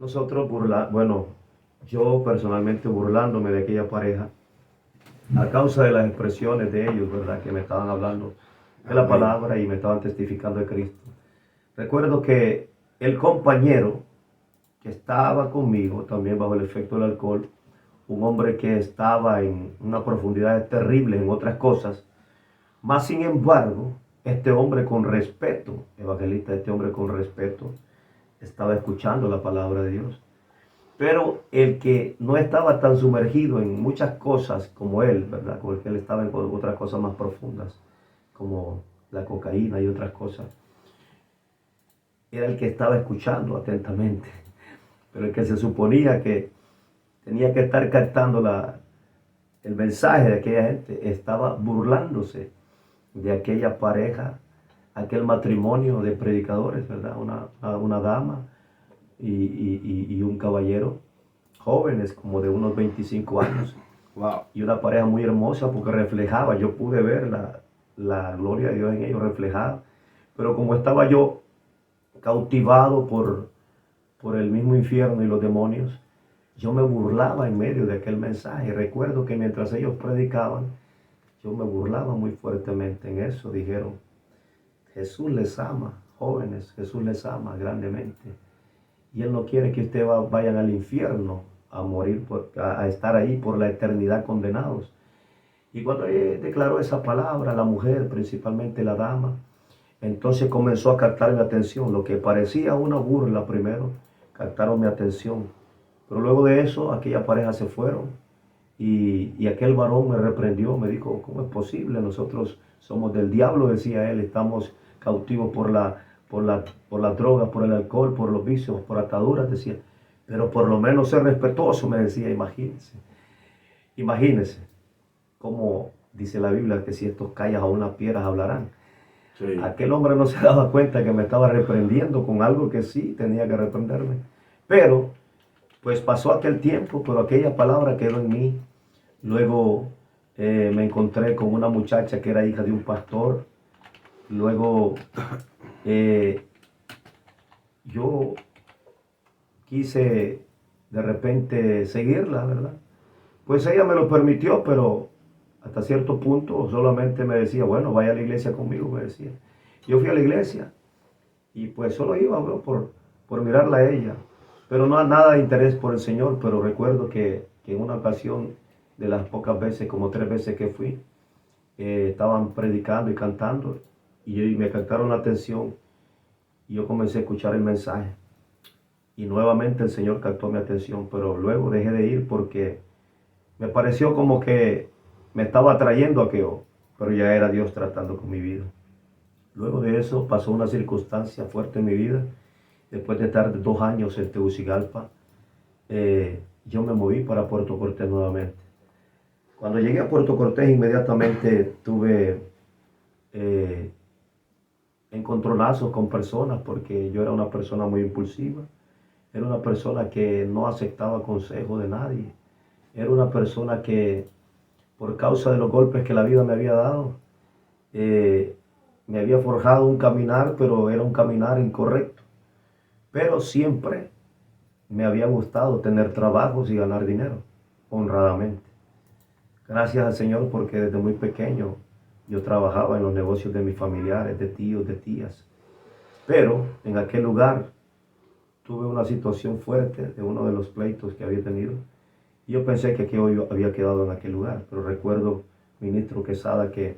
Nosotros bueno, yo personalmente burlándome de aquella pareja, a causa de las expresiones de ellos, ¿verdad? Que me estaban hablando de la Amén. palabra y me estaban testificando de Cristo. Recuerdo que el compañero que estaba conmigo, también bajo el efecto del alcohol, un hombre que estaba en una profundidad terrible en otras cosas, más sin embargo, este hombre con respeto, evangelista, este hombre con respeto, estaba escuchando la palabra de Dios. Pero el que no estaba tan sumergido en muchas cosas como él, ¿verdad? Porque él estaba en otras cosas más profundas, como la cocaína y otras cosas, era el que estaba escuchando atentamente. Pero el que se suponía que tenía que estar captando el mensaje de aquella gente, estaba burlándose de aquella pareja, aquel matrimonio de predicadores, ¿verdad? Una dama y un caballero, jóvenes como de unos 25 años, Wow. y una pareja muy hermosa porque reflejaba, yo pude ver la gloria de Dios en ellos reflejada, pero como estaba yo cautivado por el mismo infierno y los demonios, yo me burlaba en medio de aquel mensaje. Recuerdo que mientras ellos predicaban, yo me burlaba muy fuertemente en eso. Dijeron, Jesús les ama, jóvenes, Jesús les ama grandemente. Y Él no quiere que ustedes vayan al infierno a morir, a estar ahí por la eternidad condenados. Y cuando Él declaró esa palabra, la mujer, principalmente la dama, entonces comenzó a captar mi atención. Lo que parecía una burla primero, captaron mi atención. Pero luego de eso, aquella pareja se fueron y aquel varón me reprendió, me dijo, ¿cómo es posible? Nosotros somos del diablo, decía él, estamos cautivos por la droga, por el alcohol, por los vicios, por ataduras, decía. Pero por lo menos ser respetuoso, me decía, imagínense. Imagínense cómo dice la Biblia que si estos callas aún las piedras hablarán. Sí. Aquel hombre no se daba cuenta que me estaba reprendiendo con algo que sí tenía que reprenderme. Pero, pues pasó aquel tiempo, pero aquella palabra quedó en mí. Luego me encontré con una muchacha que era hija de un pastor. Luego eh, yo quise de repente seguirla, ¿verdad? Pues ella me lo permitió, pero hasta cierto punto solamente me decía, bueno, vaya a la iglesia conmigo, me decía. Yo fui a la iglesia y pues solo iba, bro, por mirarla a ella, pero no nada de interés por el Señor. Pero recuerdo que en una ocasión, de las pocas veces, como 3 veces que fui, estaban predicando y cantando y me captaron la atención y yo comencé a escuchar el mensaje y nuevamente el Señor captó mi atención, pero luego dejé de ir porque me pareció como que me estaba atrayendo aquello, pero ya era Dios tratando con mi vida. Luego de eso pasó una circunstancia fuerte en mi vida. Después de estar 2 años en Tegucigalpa, yo me moví para Puerto Cortés nuevamente. Cuando llegué a Puerto Cortés, inmediatamente tuve eh, encontronazos con personas porque yo era una persona muy impulsiva. Era una persona que no aceptaba consejo de nadie. Era una persona que, por causa de los golpes que la vida me había dado, eh, me había forjado un caminar, pero era un caminar incorrecto. Pero siempre me había gustado tener trabajos y ganar dinero honradamente. Gracias al Señor porque desde muy pequeño yo trabajaba en los negocios de mis familiares, de tíos, de tías. Pero en aquel lugar tuve una situación fuerte de uno de los pleitos que había tenido. Y yo pensé que yo había quedado en aquel lugar. Pero recuerdo, ministro Quesada, que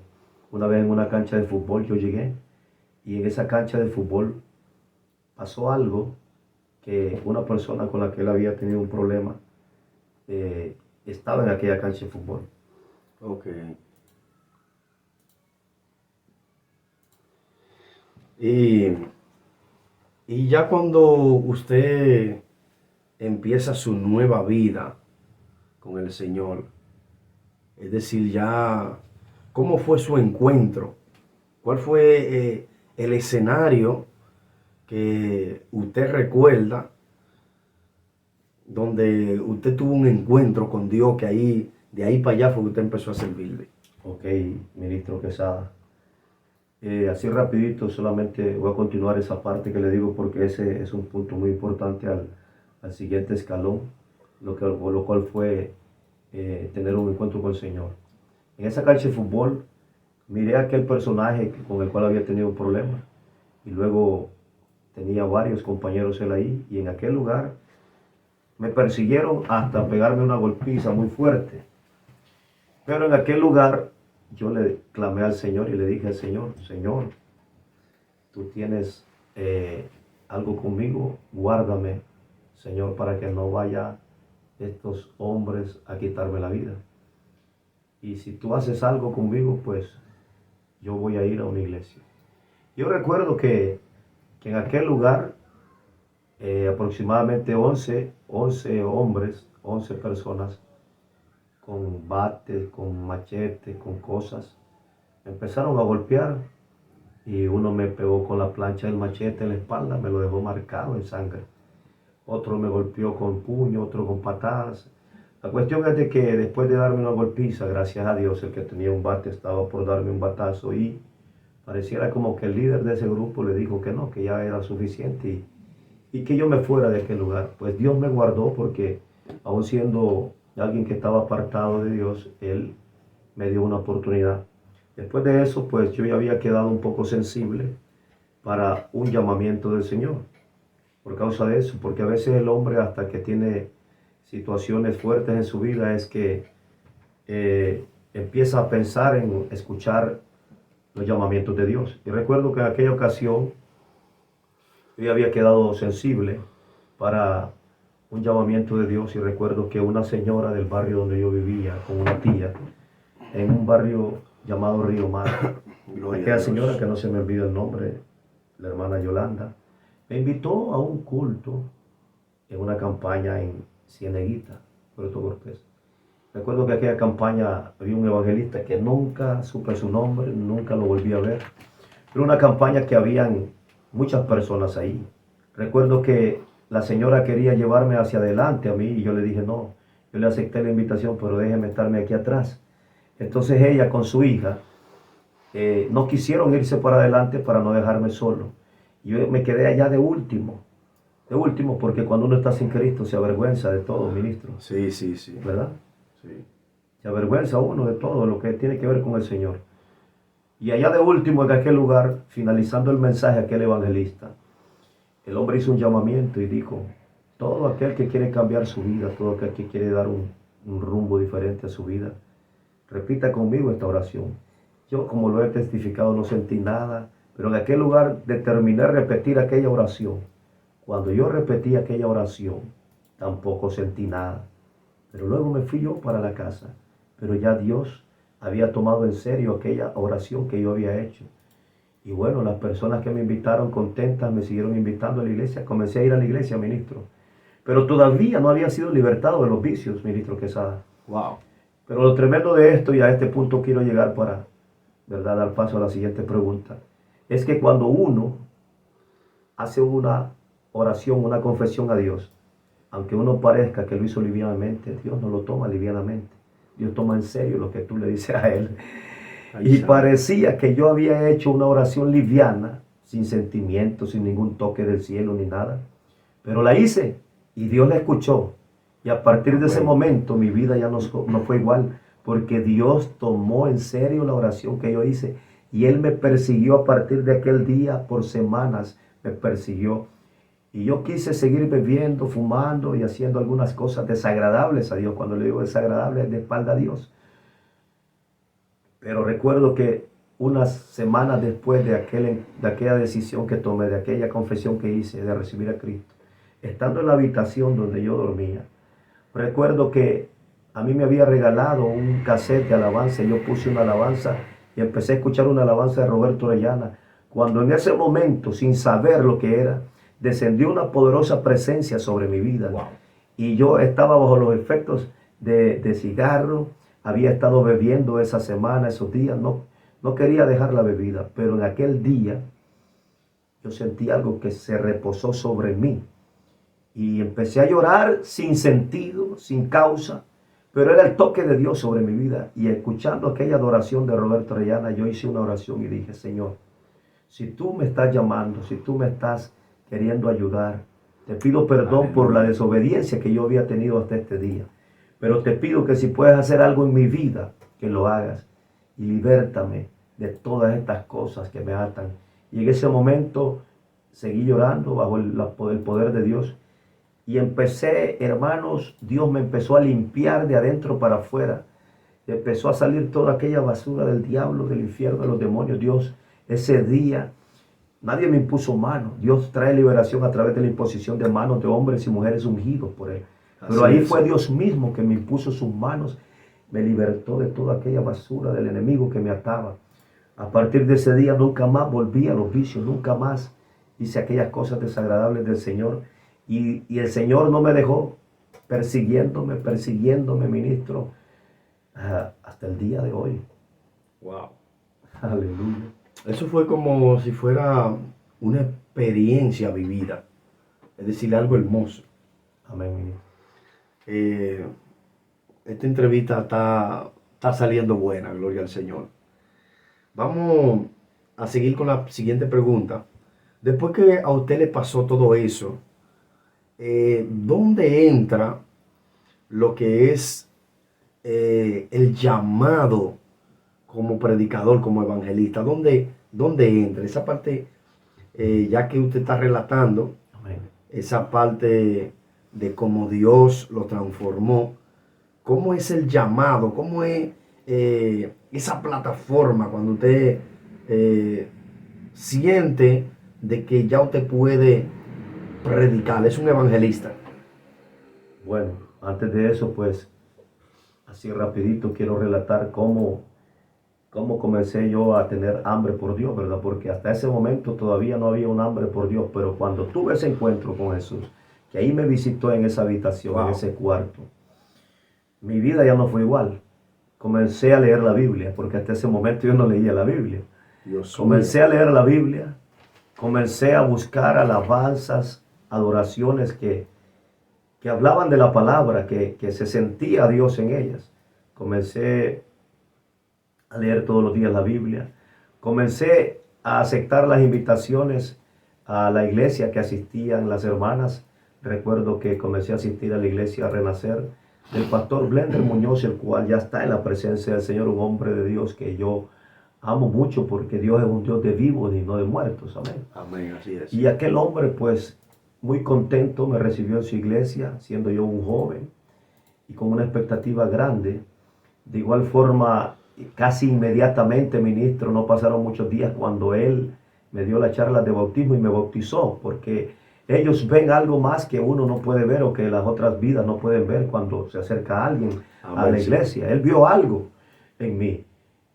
una vez en una cancha de fútbol yo llegué y en esa cancha de fútbol pasó algo que una persona con la que él había tenido un problema estaba en aquella cancha de fútbol. Ok. Y, y ya cuando usted empieza su nueva vida con el Señor, es decir, ya, ¿cómo fue su encuentro? ¿Cuál fue el escenario que usted recuerda donde usted tuvo un encuentro con Dios que ahí, de ahí para allá fue que usted empezó a servirle? Ok, ministro Quesada. Así rapidito, solamente voy a continuar esa parte que le digo porque ese es un punto muy importante al siguiente escalón, lo cual fue tener un encuentro con el Señor. En esa cancha de fútbol miré a aquel personaje con el cual había tenido un problema y luego tenía varios compañeros él ahí y en aquel lugar me persiguieron hasta pegarme una golpiza muy fuerte. Pero en aquel lugar yo le clamé al Señor y le dije al Señor, Señor, tú tienes algo conmigo, guárdame, Señor, para que no vaya estos hombres a quitarme la vida. Y si tú haces algo conmigo, pues yo voy a ir a una iglesia. Yo recuerdo que en aquel lugar aproximadamente 11 hombres, 11 personas con bates, con machetes, con cosas, me empezaron a golpear y uno me pegó con la plancha del machete en la espalda, me lo dejó marcado en sangre. Otro me golpeó con puño, otro con patadas. La cuestión es de que después de darme una golpiza, gracias a Dios, el que tenía un bate estaba por darme un batazo y pareciera como que el líder de ese grupo le dijo que no, que ya era suficiente y que yo me fuera de aquel lugar. Pues Dios me guardó porque aun siendo alguien que estaba apartado de Dios, Él me dio una oportunidad. Después de eso, pues yo ya había quedado un poco sensible para un llamamiento del Señor. Por causa de eso, porque a veces el hombre hasta que tiene situaciones fuertes en su vida es que empieza a pensar en escuchar los llamamientos de Dios. Y recuerdo que en aquella ocasión yo había quedado sensible para un llamamiento de Dios y recuerdo que una señora del barrio donde yo vivía con una tía, en un barrio llamado Río Mar, aquella señora que no se me olvida el nombre, la hermana Yolanda, me invitó a un culto en una campaña en Cieneguita, Puerto Cortés. Recuerdo que aquella campaña había un evangelista que nunca supe su nombre, nunca lo volví a ver. Era una campaña que habían muchas personas ahí. Recuerdo que la señora quería llevarme hacia adelante a mí y yo le dije no. Yo le acepté la invitación, pero déjeme estarme aquí atrás. Entonces ella con su hija no quisieron irse para adelante para no dejarme solo. Yo me quedé allá de último porque cuando uno está sin Cristo se avergüenza de todo, ministro. Sí, sí, sí. ¿Verdad? Sí. Se avergüenza uno de todo lo que tiene que ver con el Señor. Y allá de último, en aquel lugar, finalizando el mensaje a aquel evangelista, el hombre hizo un llamamiento y dijo, todo aquel que quiere cambiar su vida, todo aquel que quiere dar un rumbo diferente a su vida, repita conmigo esta oración. Yo, como lo he testificado, no sentí nada, pero en aquel lugar determiné repetir aquella oración. Cuando yo repetí aquella oración, tampoco sentí nada. Pero luego me fui yo para la casa. Pero ya Dios había tomado en serio aquella oración que yo había hecho. Y bueno, las personas que me invitaron contentas me siguieron invitando a la iglesia. Comencé a ir a la iglesia, ministro. Pero todavía no había sido libertado de los vicios, ministro Quesada. Wow. Pero lo tremendo de esto, y a este punto quiero llegar para, ¿verdad?, dar paso a la siguiente pregunta, es que cuando uno hace una oración, una confesión a Dios, aunque uno parezca que lo hizo livianamente, Dios no lo toma livianamente. Dios toma en serio lo que tú le dices a Él. Y parecía que yo había hecho una oración liviana, sin sentimiento, sin ningún toque del cielo ni nada. Pero la hice y Dios la escuchó. Y a partir de ese momento mi vida ya no fue igual, porque Dios tomó en serio la oración que yo hice. Y Él me persiguió a partir de aquel día, por semanas me persiguió. Y yo quise seguir bebiendo, fumando y haciendo algunas cosas desagradables a Dios. Cuando le digo desagradables, es de espalda a Dios. Pero recuerdo que unas semanas después de aquella decisión que tomé, de aquella confesión que hice de recibir a Cristo, estando en la habitación donde yo dormía, recuerdo que a mí me había regalado un cassette de alabanza y yo puse una alabanza y empecé a escuchar una alabanza de Roberto Orellana. Cuando en ese momento, sin saber lo que era, descendió una poderosa presencia sobre mi vida. Wow. Y yo estaba bajo los efectos de cigarro, había estado bebiendo esa semana, esos días, no quería dejar la bebida, pero en aquel día yo sentí algo que se reposó sobre mí. Y empecé a llorar sin sentido, sin causa, pero era el toque de Dios sobre mi vida. Y escuchando aquella adoración de Roberto Orellana, yo hice una oración y dije, Señor, si tú me estás llamando, si tú me estás queriendo ayudar, Te pido perdón por la desobediencia que yo había tenido hasta este día. Pero te pido que si puedes hacer algo en mi vida, que lo hagas. Y libértame de todas estas cosas que me atan. Y en ese momento seguí llorando bajo el poder de Dios. Y empecé, hermanos, Dios me empezó a limpiar de adentro para afuera. Empezó a salir toda aquella basura del diablo, del infierno, de los demonios. Dios, ese día, nadie me impuso mano. Dios trae liberación a través de la imposición de manos de hombres y mujeres ungidos por Él. Pero ahí fue Dios mismo que me impuso sus manos, me libertó de toda aquella basura del enemigo que me ataba. A partir de ese día nunca más volví a los vicios, nunca más hice aquellas cosas desagradables del Señor. Y el Señor no me dejó persiguiéndome, ministro, hasta el día de hoy. Wow. Aleluya. Eso fue como si fuera una experiencia vivida, es decir, algo hermoso. Amén, ministro. Esta entrevista está saliendo buena, gloria al Señor. Vamos a seguir con la siguiente pregunta. Después que a usted le pasó todo eso, ¿dónde entra lo que es el llamado como predicador, como evangelista? ¿Dónde entra esa parte, ya que usted está relatando? Amén. Esa parte de cómo Dios lo transformó? ¿Cómo es el llamado? ¿Cómo es esa plataforma cuando usted siente de que ya usted puede predicar? Es un evangelista. Bueno, antes de eso, pues, así rapidito quiero relatar cómo comencé yo a tener hambre por Dios, ¿verdad? Porque hasta ese momento todavía no había un hambre por Dios, pero cuando tuve ese encuentro con Jesús, que ahí me visitó en esa habitación, en ese cuarto, mi vida ya no fue igual. Comencé a leer la Biblia, porque hasta ese momento yo no leía la Biblia. Comencé a leer la Biblia, comencé a buscar alabanzas, adoraciones que hablaban de la palabra, que se sentía Dios en ellas. Comencé a leer todos los días la Biblia. Comencé a aceptar las invitaciones a la iglesia que asistían las hermanas. Recuerdo que comencé a asistir a la iglesia a Renacer del pastor Blender Muñoz, el cual ya está en la presencia del Señor, un hombre de Dios que yo amo mucho porque Dios es un Dios de vivos y no de muertos. Amén. Amén, así es. Y aquel hombre, pues, muy contento me recibió en su iglesia, siendo yo un joven y con una expectativa grande. De igual forma, casi inmediatamente, ministro, no pasaron muchos días cuando él me dio la charla de bautismo y me bautizó, porque ellos ven algo más que uno no puede ver o que las otras vidas no pueden ver cuando se acerca alguien a la iglesia. Él vio algo en mí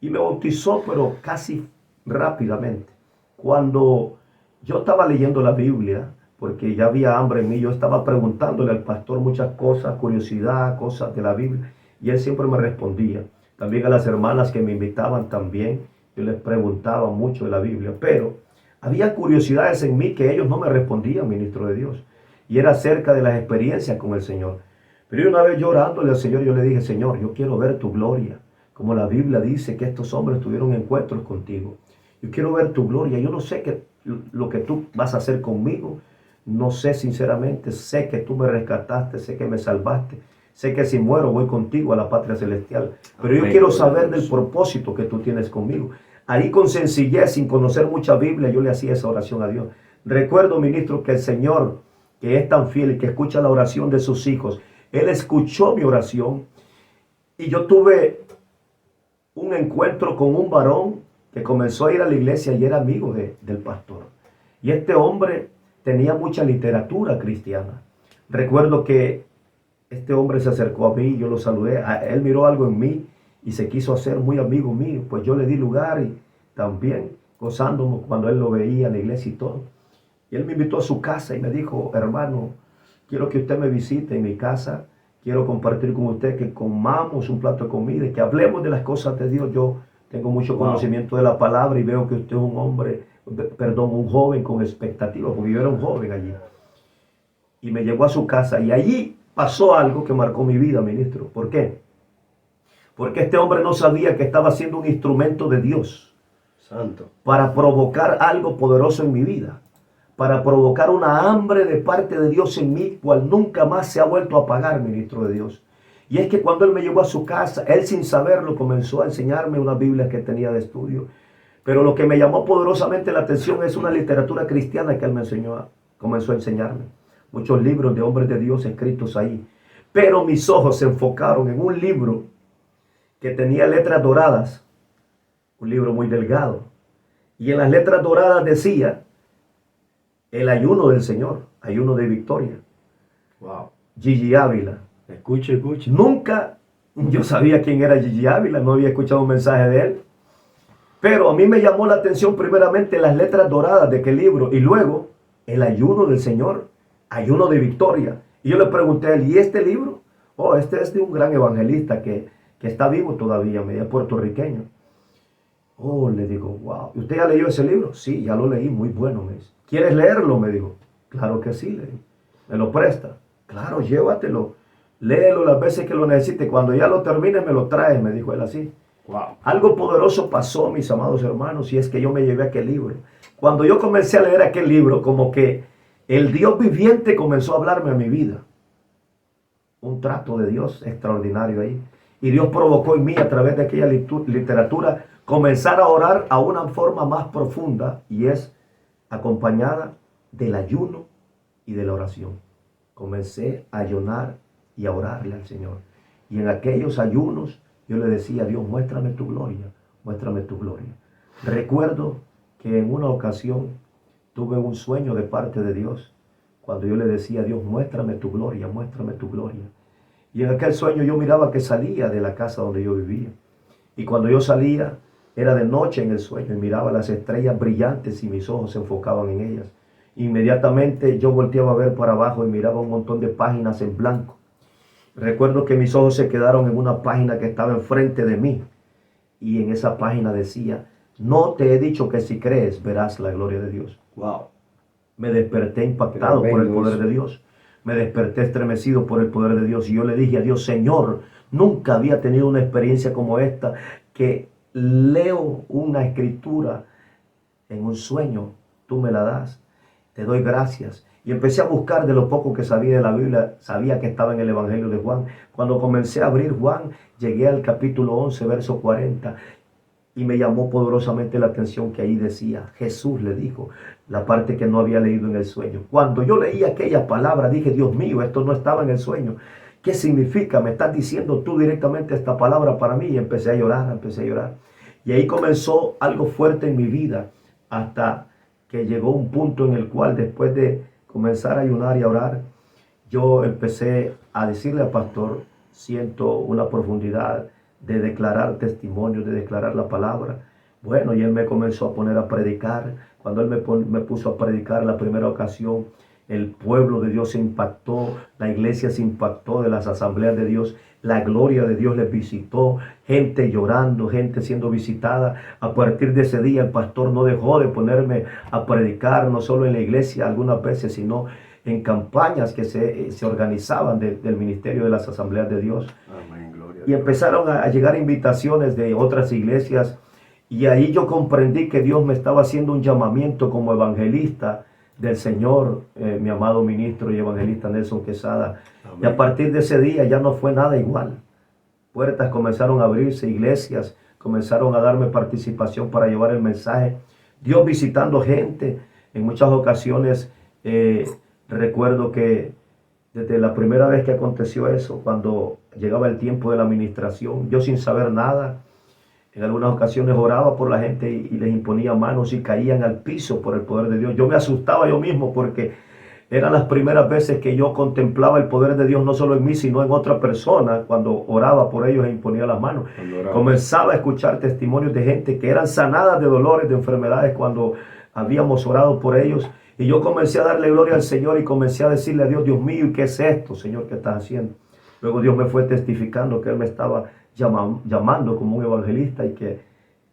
y me bautizó, pero casi rápidamente. Cuando yo estaba leyendo la Biblia, porque ya había hambre en mí, yo estaba preguntándole al pastor muchas cosas, curiosidad, cosas de la Biblia, y él siempre me respondía. También a las hermanas que me invitaban también, yo les preguntaba mucho de la Biblia, pero había curiosidades en mí que ellos no me respondían, ministro de Dios, y era acerca de las experiencias con el Señor. Pero una vez yo orándole al Señor, yo le dije: Señor, yo quiero ver tu gloria, como la Biblia dice que estos hombres tuvieron encuentros contigo. Yo quiero ver tu gloria. Yo no sé lo que tú vas a hacer conmigo. No sé, sinceramente. Sé que tú me rescataste, sé que me salvaste. Sé que si muero voy contigo a la patria celestial. Pero yo quiero saber del propósito que tú tienes conmigo. Ahí con sencillez, sin conocer mucha Biblia, yo le hacía esa oración a Dios. Recuerdo, ministro, que el Señor, que es tan fiel y que escucha la oración de sus hijos, Él escuchó mi oración. Y yo tuve un encuentro con un varón que comenzó a ir a la iglesia y era amigo del pastor. Y este hombre tenía mucha literatura cristiana. Recuerdo que este hombre se acercó a mí, yo lo saludé, él miró algo en mí y se quiso hacer muy amigo mío. Pues yo le di lugar y también gozándome cuando él lo veía en la iglesia y todo. Y él me invitó a su casa y me dijo: hermano, quiero que usted me visite en mi casa. Quiero compartir con usted, que comamos un plato de comida y que hablemos de las cosas de Dios. Yo tengo mucho conocimiento de la palabra y veo que usted es un joven con expectativa, porque yo era un joven allí. Y me llevó a su casa y allí pasó algo que marcó mi vida, ministro. ¿Por qué? Porque este hombre no sabía que estaba siendo un instrumento de Dios. Santo. Para provocar algo poderoso en mi vida. para provocar una hambre de parte de Dios en mí, cual nunca más se ha vuelto a apagar, ministro de Dios. Y es que cuando él me llevó a su casa, él sin saberlo comenzó a enseñarme una Biblia que tenía de estudio. Pero lo que me llamó poderosamente la atención es una literatura cristiana que él me comenzó a enseñarme. Muchos libros de hombres de Dios escritos ahí. Pero mis ojos se enfocaron en un libro que tenía letras doradas, un libro muy delgado. Y en las letras doradas decía, el ayuno del Señor, ayuno de victoria. Wow. Gigi Ávila. Escuche, escuche. Nunca yo sabía quién era Gigi Ávila, no había escuchado un mensaje de él. Pero a mí me llamó la atención primeramente las letras doradas de aquel libro y luego el ayuno del Señor, ayuno de victoria. Y yo le pregunté a él, ¿y este libro? Oh, este es de un gran evangelista que está vivo todavía, es puertorriqueño. Oh, le digo, wow. ¿Usted ya leyó ese libro? Sí, ya lo leí, muy bueno, me dice. ¿Quieres leerlo? Me dijo. Claro que sí, le digo. ¿Me lo presta? Claro, llévatelo. Léelo las veces que lo necesite. Cuando ya lo termine, me lo trae, me dijo él así. Wow. Algo poderoso pasó, mis amados hermanos, y es que yo me llevé aquel libro. Cuando yo comencé a leer aquel libro, como que el Dios viviente comenzó a hablarme a mi vida. Un trato de Dios extraordinario ahí. Y Dios provocó en mí, a través de aquella literatura, comenzar a orar a una forma más profunda, y es acompañada del ayuno y de la oración. Comencé a ayunar y a orarle al Señor. Y en aquellos ayunos yo le decía a Dios, muéstrame tu gloria, muéstrame tu gloria. Recuerdo que en una ocasión tuve un sueño de parte de Dios, cuando yo le decía a Dios, muéstrame tu gloria, muéstrame tu gloria. Y en aquel sueño yo miraba que salía de la casa donde yo vivía. Y cuando yo salía, era de noche en el sueño, y miraba las estrellas brillantes y mis ojos se enfocaban en ellas. Inmediatamente yo volteaba a ver para abajo y miraba un montón de páginas en blanco. Recuerdo que mis ojos se quedaron en una página que estaba enfrente de mí. Y en esa página decía, no te he dicho que si crees verás la gloria de Dios. Wow. Me desperté impactado por el poder de Dios. Me desperté estremecido por el poder de Dios. Y yo le dije a Dios, Señor, nunca había tenido una experiencia como esta, que leo una escritura en un sueño, tú me la das. Te doy gracias. Y empecé a buscar de lo poco que sabía de la Biblia. Sabía que estaba en el Evangelio de Juan. Cuando comencé a abrir Juan, llegué al capítulo 11, verso 40. Y me llamó poderosamente la atención que ahí decía, Jesús le dijo, la parte que no había leído en el sueño. Cuando yo leí aquella palabra, dije, Dios mío, esto no estaba en el sueño. ¿Qué significa? Me estás diciendo tú directamente esta palabra para mí. Y empecé a llorar, empecé a llorar. Y ahí comenzó algo fuerte en mi vida, hasta que llegó un punto en el cual, después de comenzar a ayunar y a orar, yo empecé a decirle al pastor, siento una profundidad de declarar testimonio, de declarar la palabra. Bueno, y él me comenzó a poner a predicar. Cuando él me puso a predicar la primera ocasión, el pueblo de Dios se impactó, la iglesia se impactó de las asambleas de Dios, la gloria de Dios les visitó, gente llorando, gente siendo visitada. A partir de ese día el pastor no dejó de ponerme a predicar, no solo en la iglesia algunas veces, sino en campañas que se organizaban del ministerio de las asambleas de Dios. Amén, gloria a Y Dios. empezaron a llegar invitaciones de otras iglesias, y ahí yo comprendí que Dios me estaba haciendo un llamamiento como evangelista del Señor, mi amado ministro y evangelista Nelson Quesada. Amén. Y a partir de ese día ya no fue nada igual. Puertas comenzaron a abrirse, iglesias comenzaron a darme participación para llevar el mensaje. Dios visitando gente. En muchas ocasiones recuerdo que desde la primera vez que aconteció eso, cuando llegaba el tiempo de la administración, yo sin saber nada, en algunas ocasiones oraba por la gente y les imponía manos y caían al piso por el poder de Dios. Yo me asustaba yo mismo, porque eran las primeras veces que yo contemplaba el poder de Dios, no solo en mí, sino en otra persona, cuando oraba por ellos e imponía las manos. Comenzaba a escuchar testimonios de gente que eran sanadas de dolores, de enfermedades, cuando habíamos orado por ellos. Y yo comencé a darle gloria al Señor y comencé a decirle a Dios, Dios mío, ¿y qué es esto, Señor, que estás haciendo? Luego Dios me fue testificando que Él me estaba llamando como un evangelista, y que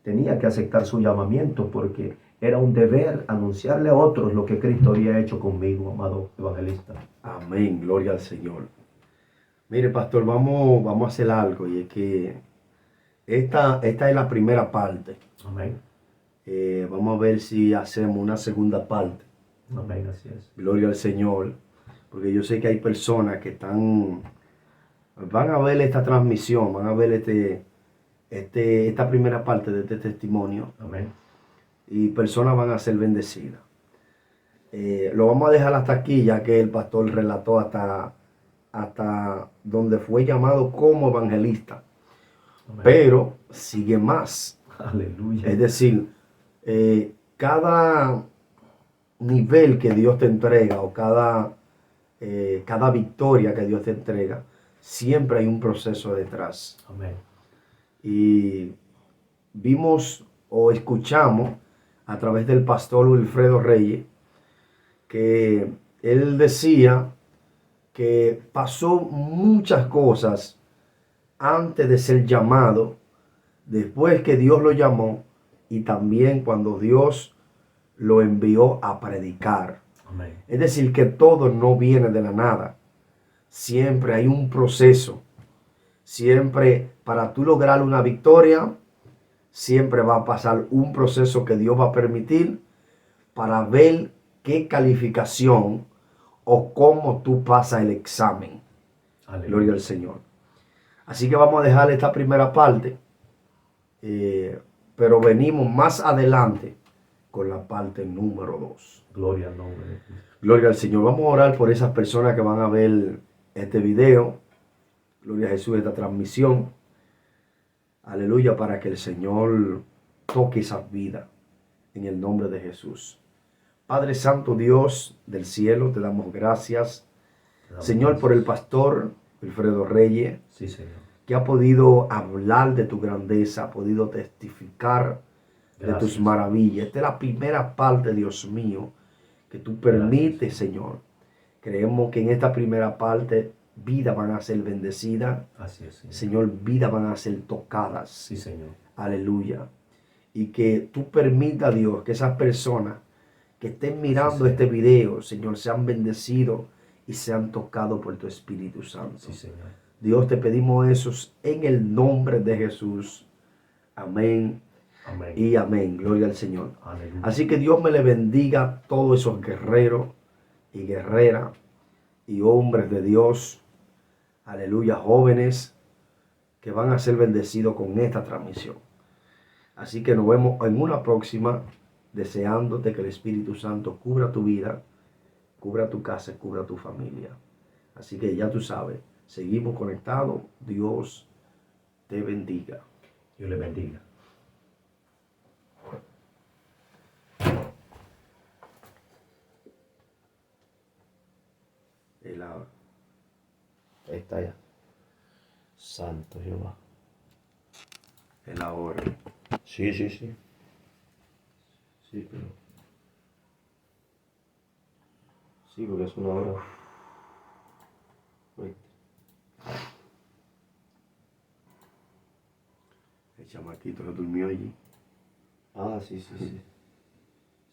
tenía que aceptar su llamamiento, porque era un deber anunciarle a otros lo que Cristo había hecho conmigo, amado evangelista. Amén, gloria al Señor. Mire, pastor, vamos a hacer algo, y es que esta es la primera parte. Amén. Vamos a ver si hacemos una segunda parte. Amén, así es. Gloria al Señor. Porque yo sé que hay personas que van a ver esta transmisión, van a ver esta primera parte de este testimonio Amén. y personas van a ser bendecidas. Lo vamos a dejar hasta aquí, ya que el pastor relató hasta donde fue llamado como evangelista. Amén. Pero sigue más. Aleluya. Es decir, cada nivel que Dios te entrega o cada victoria que Dios te entrega, siempre hay un proceso detrás. Amén. Y vimos o escuchamos a través del pastor Wilfredo Reyes que él decía que pasó muchas cosas antes de ser llamado, después que Dios lo llamó y también cuando Dios lo envió a predicar. Amén. Es decir, que todo no viene de la nada. Siempre hay un proceso. Siempre para tú lograr una victoria, siempre va a pasar un proceso que Dios va a permitir para ver qué calificación o cómo tú pasas el examen. Aleluya. Gloria al Señor. Así que vamos a dejar esta primera parte, pero venimos más adelante con la parte número 2. Gloria al nombre de Cristo. Gloria al Señor. Vamos a orar por esas personas que van a ver este video. Gloria a Jesús, esta transmisión. Aleluya, para que el Señor toque esas vidas en el nombre de Jesús. Padre Santo, Dios del cielo, te damos gracias, Señor, por el pastor Wilfredo Reyes, Sí, Señor. que ha podido hablar de tu grandeza, ha podido testificar de Gracias. tus maravillas. Esta es la primera parte, Dios mío, que tú permites, Gracias. Señor. Creemos que en esta primera parte vidas van a ser bendecidas. Así es, Señor. Señor, vidas van a ser tocadas. Sí, Señor. Aleluya. Y que tú permitas, Dios, que esas personas que estén mirando Sí, este video, Señor, sean bendecidos y sean tocados por tu Espíritu Santo. Sí, Señor. Dios, te pedimos eso en el nombre de Jesús. Amén Amén. y amén. Gloria al Señor. Aleluya. Así que Dios me le bendiga a todos esos guerreros y guerreras y hombres de Dios. Aleluya, jóvenes que van a ser bendecidos con esta transmisión. Así que nos vemos en una próxima, deseándote que el Espíritu Santo cubra tu vida, cubra tu casa, cubra tu familia. Así que ya tú sabes, seguimos conectados. Dios te bendiga. Dios le bendiga. Ahí está ya. Santo Jehová. Es la hora. Sí, sí, sí. Sí, pero... Sí, porque es una hora. fuerte. El chamaquito se durmió allí. Ah, sí, sí, sí.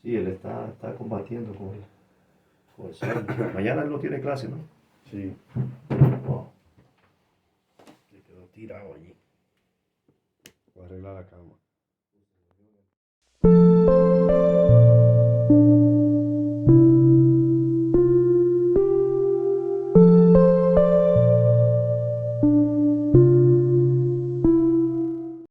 Sí, él está combatiendo con el sueño. Mañana él no tiene clase, ¿no? Sí. Wow. Se quedó tirado allí. Voy a arreglar la cama.